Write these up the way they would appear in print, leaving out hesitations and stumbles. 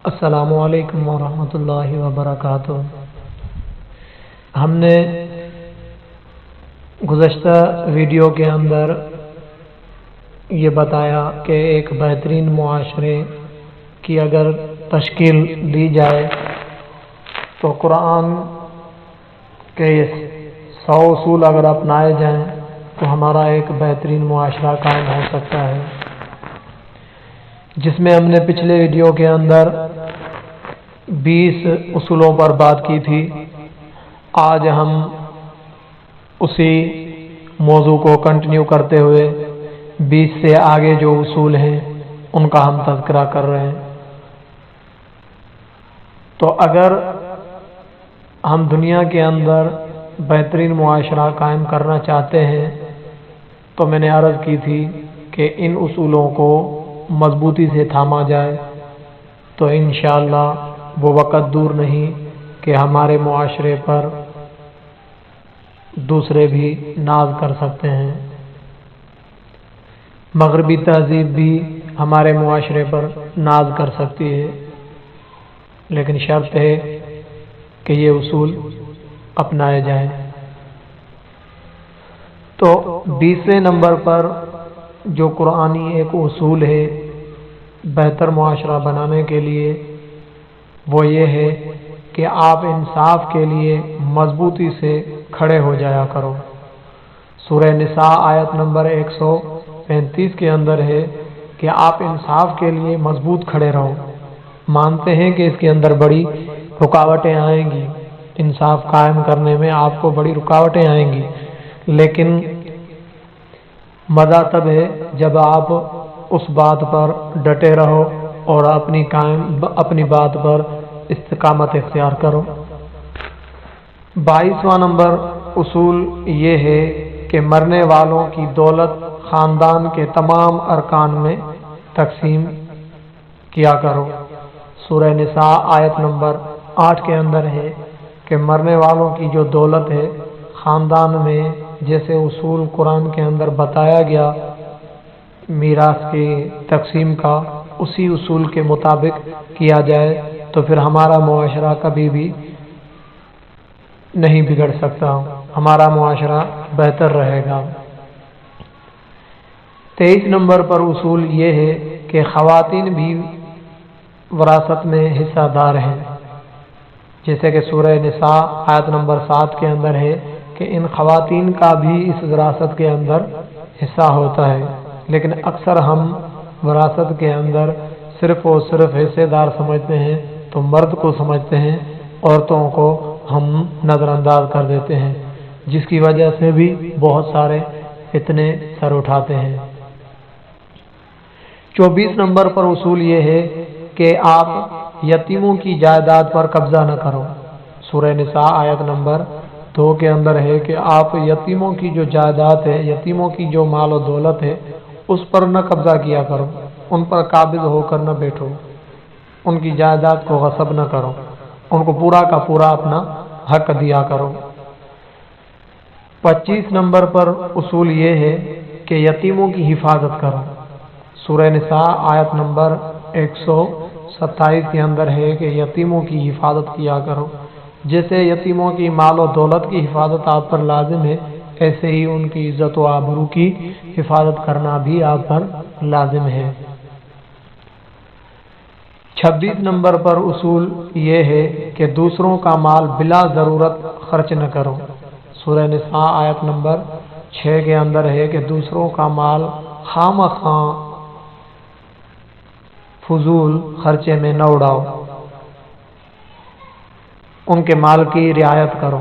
السلام علیکم ورحمۃ اللہ وبرکاتہ۔ ہم نے گزشتہ ویڈیو کے اندر یہ بتایا کہ ایک بہترین معاشرے کی اگر تشکیل دی جائے تو قرآن کے 100 اصول اگر اپنائے جائیں تو ہمارا ایک بہترین معاشرہ قائم ہو سکتا ہے، جس میں ہم نے پچھلے ویڈیو کے اندر 20 اصولوں پر بات کی تھی۔ آج ہم اسی موضوع کو کنٹینیو کرتے ہوئے 20 سے آگے جو اصول ہیں ان کا ہم تذکرہ کر رہے ہیں۔ تو اگر ہم دنیا کے اندر بہترین معاشرہ قائم کرنا چاہتے ہیں تو میں نے عرض کی تھی کہ ان اصولوں کو مضبوطی سے تھاما جائے تو انشاءاللہ وہ وقت دور نہیں کہ ہمارے معاشرے پر دوسرے بھی ناز کر سکتے ہیں، مغربی تہذیب بھی ہمارے معاشرے پر ناز کر سکتی ہے، لیکن شرط ہے کہ یہ اصول اپنائے جائیں۔ تو 20ویں نمبر پر جو قرآنی ایک اصول ہے بہتر معاشرہ بنانے کے لیے وہ یہ ہے کہ آپ انصاف کے لیے مضبوطی سے کھڑے ہو جایا کرو۔ سورہ نساء آیت نمبر 135 کے اندر ہے کہ آپ انصاف کے لیے مضبوط کھڑے رہو۔ مانتے ہیں کہ اس کے اندر بڑی رکاوٹیں آئیں گی، انصاف قائم کرنے میں آپ کو بڑی رکاوٹیں آئیں گی، لیکن مزہ تب ہے جب آپ اس بات پر ڈٹے رہو اور اپنی بات پر استقامت اختیار کرو۔ 22واں نمبر اصول یہ ہے کہ مرنے والوں کی دولت خاندان کے تمام ارکان میں تقسیم کیا کرو۔ سورہ نساء آیت نمبر 8 کے اندر ہے کہ مرنے والوں کی جو دولت ہے خاندان میں جیسے اصول قرآن کے اندر بتایا گیا میراث کی تقسیم کا، اسی اصول کے مطابق کیا جائے تو پھر ہمارا معاشرہ کبھی بھی نہیں بگڑ سکتا، ہمارا معاشرہ بہتر رہے گا۔ 23 نمبر پر اصول یہ ہے کہ خواتین بھی وراثت میں حصہ دار ہیں، جیسے کہ سورہ نساء آیت نمبر 7 کے اندر ہے کہ ان خواتین کا بھی اس وراثت کے اندر حصہ ہوتا ہے، لیکن اکثر ہم وراثت کے اندر صرف اور صرف حصے دار سمجھتے ہیں تو مرد کو سمجھتے ہیں، عورتوں کو ہم نظر انداز کر دیتے ہیں، جس کی وجہ سے بھی بہت سارے فتنے سر اٹھاتے ہیں۔ 24 نمبر پر اصول یہ ہے کہ آپ یتیموں کی جائیداد پر قبضہ نہ کرو۔ سورہ نساء آیت نمبر 2 کے اندر ہے کہ آپ یتیموں کی جو جائیداد ہے، یتیموں کی جو مال و دولت ہے اس پر نہ قبضہ کیا کرو، ان پر قابض ہو کر نہ بیٹھو، ان کی جائیداد کو غصب نہ کرو، ان کو پورا کا پورا اپنا حق دیا کرو۔ 25 نمبر پر اصول یہ ہے کہ یتیموں کی حفاظت کرو۔ سورہ نساء آیت نمبر 127 کے اندر ہے کہ یتیموں کی حفاظت کیا کرو۔ جیسے یتیموں کی مال و دولت کی حفاظت آپ پر لازم ہے، ایسے ہی ان کی عزت و آبرو کی حفاظت کرنا بھی آپ پر لازم ہے۔ 26 نمبر پر اصول یہ ہے کہ دوسروں کا مال بلا ضرورت خرچ نہ کرو۔ سورہ نساء آیت نمبر 6 کے اندر ہے کہ دوسروں کا مال خواہ فضول خرچے میں نہ اڑاؤ، ان کے مال کی رعایت کرو۔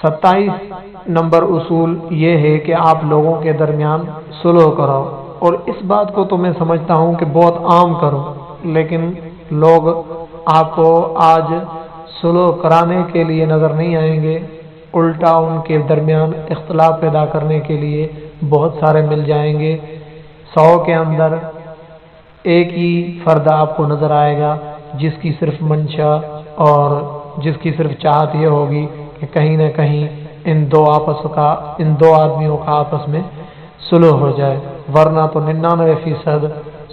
27 نمبر اصول یہ ہے کہ آپ لوگوں کے درمیان صلح کرو، اور اس بات کو تو میں سمجھتا ہوں کہ بہت عام کرو، لیکن لوگ آپ کو آج صلح کرانے کے لیے نظر نہیں آئیں گے، الٹا ان کے درمیان اختلاف پیدا کرنے کے لیے بہت سارے مل جائیں گے۔ 100 کے اندر ایک ہی فرد آپ کو نظر آئے گا جس کی صرف منشا اور جس کی صرف چاہت یہ ہوگی کہ کہیں نہ کہیں ان دو آدمیوں کا آپس میں صلح ہو جائے، ورنہ تو 99%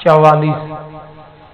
44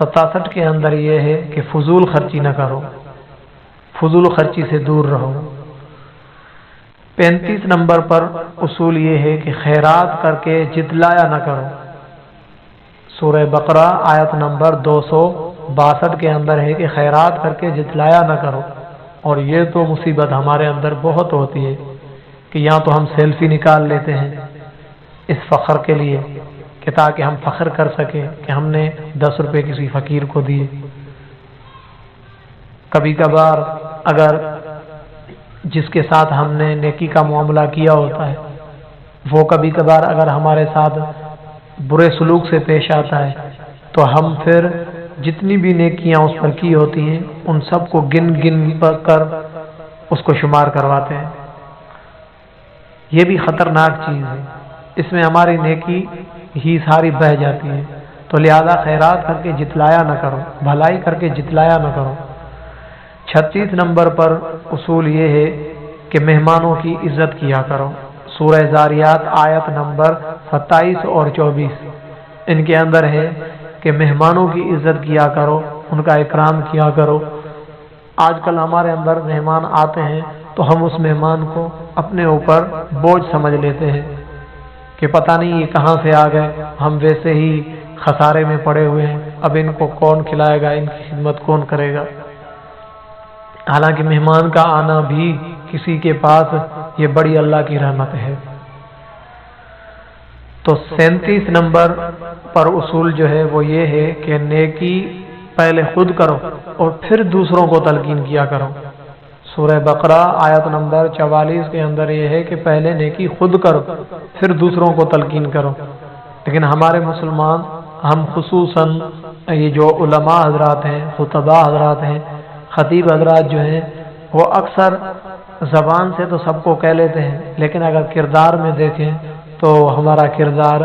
67 کے اندر یہ ہے کہ فضول خرچی نہ کرو، فضول خرچی سے دور رہو۔ 35 نمبر پر اصول یہ ہے کہ خیرات کر کے جتلایا نہ کرو۔ سورہ بقرہ آیت نمبر 262 کے اندر ہے کہ خیرات کر کے جتلایا نہ کرو، اور یہ تو مصیبت ہمارے اندر بہت ہوتی ہے کہ یہاں تو ہم سیلفی نکال لیتے ہیں اس فخر کے لیے کہ تاکہ ہم فخر کر سکیں کہ ہم نے 10 روپے کسی فقیر کو دیے۔ کبھی کبھار اگر جس کے ساتھ ہم نے نیکی کا معاملہ کیا ہوتا ہے وہ کبھی کبھار اگر ہمارے ساتھ برے سلوک سے پیش آتا ہے تو ہم پھر جتنی بھی نیکیاں اس پر کی ہوتی ہیں ان سب کو گن کر اس کو شمار کرواتے ہیں۔ یہ بھی خطرناک چیز ہے، اس میں ہماری نیکی ہی ساری بہہ جاتی ہے۔ تو لہذا خیرات کر کے جتلایا نہ کرو، بھلائی کر کے جتلایا نہ کرو۔ 36 نمبر پر اصول یہ ہے کہ مہمانوں کی عزت کیا کرو۔ سورہ زاریات آیت نمبر 27 اور 24 ان کے اندر ہے کہ مہمانوں کی عزت کیا کرو، ان کا اکرام کیا کرو۔ آج کل ہمارے اندر مہمان آتے ہیں تو ہم اس مہمان کو اپنے اوپر بوجھ سمجھ لیتے ہیں کہ پتہ نہیں یہ کہاں سے آ گئے، ہم ویسے ہی خسارے میں پڑے ہوئے ہیں، اب ان کو کون کھلائے گا، ان کی خدمت کون کرے گا۔ حالانکہ مہمان کا آنا بھی کسی کے پاس یہ بڑی اللہ کی رحمت ہے۔ تو 37 نمبر پر اصول جو ہے وہ یہ ہے کہ نیکی پہلے خود کرو اور پھر دوسروں کو تلقین کیا کرو۔ سورہ بقرہ آیت نمبر 44 کے اندر یہ ہے کہ پہلے نیکی خود کرو پھر دوسروں کو تلقین کرو، لیکن ہمارے مسلمان ہم خصوصاً یہ جو علماء حضرات ہیں، خطباء حضرات ہیں، خطیب حضرات جو ہیں، وہ اکثر زبان سے تو سب کو کہہ لیتے ہیں لیکن اگر کردار میں دیکھیں تو ہمارا کردار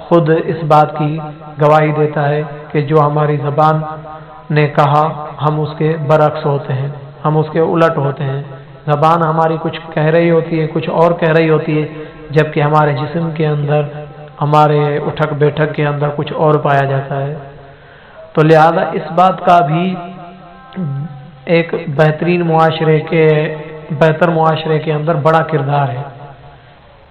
خود اس بات کی گواہی دیتا ہے کہ جو ہماری زبان نے کہا ہم اس کے برعکس ہوتے ہیں، ہم اس کے الٹ ہوتے ہیں۔ زبان ہماری کچھ کہہ رہی ہوتی ہے، کچھ اور کہہ رہی ہوتی ہے، جبکہ ہمارے جسم کے اندر، ہمارے اٹھک بیٹھک کے اندر کچھ اور پایا جاتا ہے۔ تو لہذا اس بات کا بھی ایک بہتر معاشرے کے اندر بڑا کردار ہے،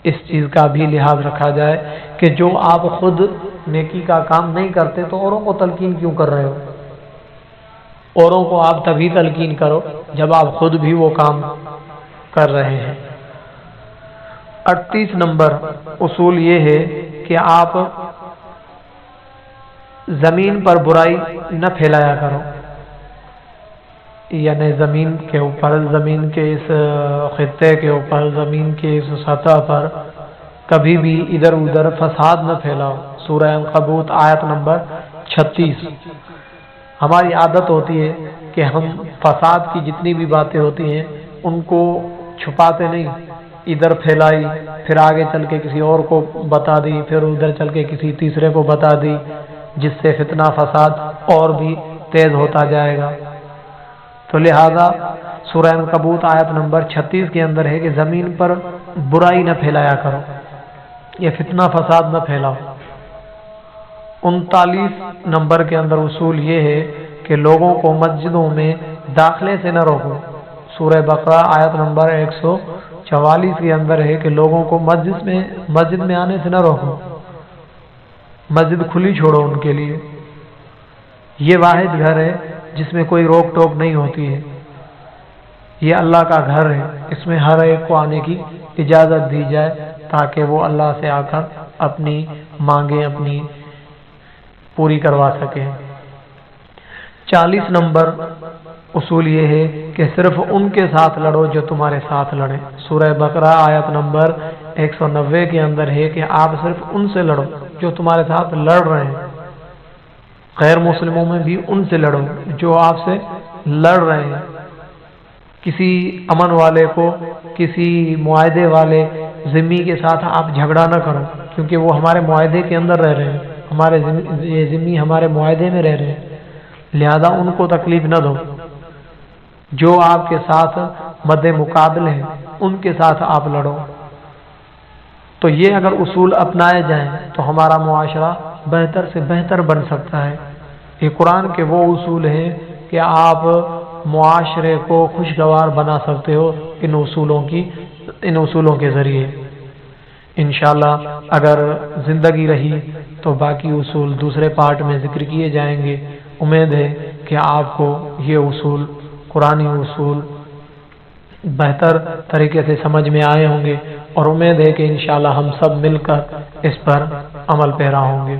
اس چیز کا بھی لحاظ رکھا جائے کہ جو آپ خود نیکی کا کام نہیں کرتے تو اوروں کو تلقین کیوں کر رہے ہو؟ اوروں کو آپ تبھی تلقین کرو جب آپ خود بھی وہ کام کر رہے ہیں۔ 38 نمبر اصول یہ ہے کہ آپ زمین پر برائی نہ پھیلایا کرو، یعنی زمین کے اوپر، زمین کے اس خطے کے اوپر، زمین کے اس سطح پر کبھی بھی ادھر ادھر فساد نہ پھیلاؤ۔ سورہ عنکبوت آیت نمبر 36۔ ہماری عادت ہوتی ہے کہ ہم فساد کی جتنی بھی باتیں ہوتی ہیں ان کو چھپاتے نہیں، ادھر پھیلائی، پھر آگے چل کے کسی اور کو بتا دی، پھر ادھر چل کے کسی تیسرے کو بتا دی، جس سے فتنہ فساد اور بھی تیز ہوتا جائے گا۔ تو لہذا سورہ عنکبوت آیت نمبر 36 کے اندر ہے کہ زمین پر برائی نہ پھیلایا کرو، یہ فتنہ فساد نہ پھیلاؤ۔ 39 نمبر کے اندر اصول یہ ہے کہ لوگوں کو مسجدوں میں داخلے سے نہ روکو۔ سورہ بقرہ آیت نمبر 144 کے اندر ہے کہ لوگوں کو مسجد میں آنے سے نہ روکو، مسجد کھلی چھوڑو ان کے لیے۔ یہ واحد گھر ہے جس میں کوئی روک ٹوک نہیں ہوتی ہے، یہ اللہ کا گھر ہے، اس میں ہر ایک کو آنے کی اجازت دی جائے تاکہ وہ اللہ سے آ کر اپنی مانگیں اپنی پوری کروا سکیں۔ 40 نمبر اصول یہ ہے کہ صرف ان کے ساتھ لڑو جو تمہارے ساتھ لڑیں۔ سورہ بقرہ آیت نمبر 190 کے اندر ہے کہ آپ صرف ان سے لڑو جو تمہارے ساتھ لڑ رہے ہیں، غیر مسلموں میں بھی ان سے لڑو جو آپ سے لڑ رہے ہیں۔ کسی امن والے کو، کسی معاہدے والے ذمی کے ساتھ آپ جھگڑا نہ کرو، کیونکہ وہ ہمارے معاہدے کے اندر رہ رہے ہیں، یہ ذمی ہمارے معاہدے میں رہ رہے ہیں، لہذا ان کو تکلیف نہ دو۔ جو آپ کے ساتھ مد مقابل ہیں ان کے ساتھ آپ لڑو۔ تو یہ اگر اصول اپنائے جائیں تو ہمارا معاشرہ بہتر سے بہتر بن سکتا ہے۔ یہ قرآن کے وہ اصول ہیں کہ آپ معاشرے کو خوشگوار بنا سکتے ہو ان اصولوں کے ذریعے۔ انشاءاللہ اگر زندگی رہی تو باقی اصول دوسرے پارٹ میں ذکر کیے جائیں گے۔ امید ہے کہ آپ کو یہ اصول، قرآنی اصول بہتر طریقے سے سمجھ میں آئے ہوں گے، اور امید ہے کہ انشاءاللہ ہم سب مل کر اس پر عمل پیرا ہوں گے۔